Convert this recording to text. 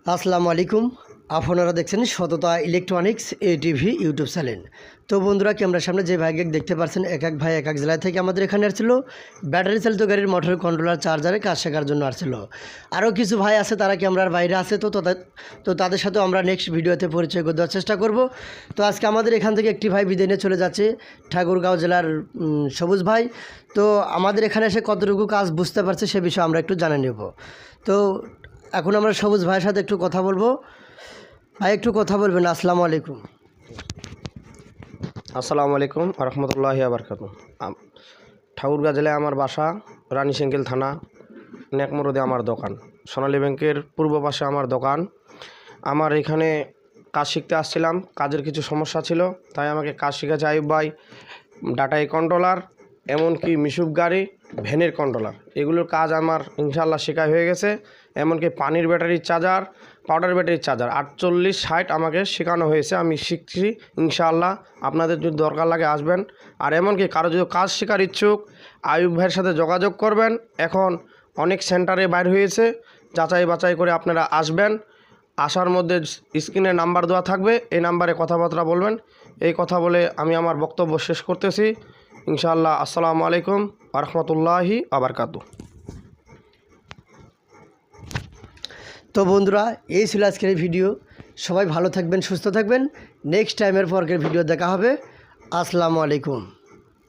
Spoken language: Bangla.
আসসালামু আলাইকুম। আপনারা দেখছেন সততা ইলেকট্রনিক্স এটিভি ইউটিউব চ্যানেল। তো বন্ধুরা, ক্যামেরার সামনে যে ভাইকে দেখতে পাচ্ছেন, এক এক ভাই এক এক জেলা থেকে আমাদের এখানে আসছিল ব্যাটারি চালিত গাড়ির মোটর কন্ট্রোলার চার্জারে কাজ শেখার জন্য আসছিল। আরও কিছু ভাই আছে, তারা ক্যামেরার বাইরে আছে। তো তাদের সাথেও আমরা নেক্সট ভিডিওতে পরিচয় করে দেওয়ার চেষ্টা করব। তো আজকে আমাদের এখান থেকে একটি ভাই বিদায় নিয়ে চলে যাচ্ছে, ঠাকুরগাঁও জেলার সবুজ ভাই। তো আমাদের এখানে এসে কতটুকু কাজ বুঝতে পারছে সে বিষয়ে আমরা একটু জানে নেব। তো এখন আমরা সবুজ ভাইয়ের সাথে একটু কথা বলবো। ভাই একটু কথা বলবেন। আসসালামু আলাইকুম। আসসালামু আলাইকুম রহমতুল্লাহি আবরকাত। ঠাকুরগাঁ জেলায় আমার বাসা, রানীশঙ্কেল থানা, নেকমরদে আমার দোকান, সোনালী ব্যাংকের পূর্ব পাশে আমার দোকান। আমার এখানে কাজ শিখতে আসছিলাম, কাজের কিছু সমস্যা ছিল, তাই আমাকে কাজ শিখেছে আইয়ুব ভাই। ডাটাই কন্ট্রোলার, এমনকি মিশুক গাড়ি, ভ্যানের কন্ট্রোলার, এগুলোর কাজ আমার ইনশাআল্লাহ শেখা হয়ে গেছে। এমনকি পানির ব্যাটারির চার্জার, পাউডার ব্যাটারির চার্জার 48-60 আমাকে শেখানো হয়েছে, আমি শিখছি ইনশাআল্লাহ। আপনাদের যদি দরকার লাগে আসবেন। আর এমনকি কারো যদি কাজ শেখার ইচ্ছুক, আইয়ুব ভাইয়ের সাথে যোগাযোগ করবেন। এখন অনেক সেন্টারে বাইর হয়েছে, যাচাই বাছাই করে আপনারা আসবেন। আসার মধ্যে স্ক্রিনে নাম্বার দেওয়া থাকবে, এই নাম্বারে কথাবার্তা বলবেন। এই কথা বলে আমি আমার বক্তব্য শেষ করতেছি ইনশাআল্লাহ। আসসালামু আলাইকুম রহমতুল্লাহি আবরকাতু। তো বন্ধুরা, এই ছিল আজকের ভিডিও। সবাই ভালো থাকবেন, সুস্থ থাকবেন। নেক্সট টাইমের পরের ভিডিও দেখা হবে। আসসালামু আলাইকুম।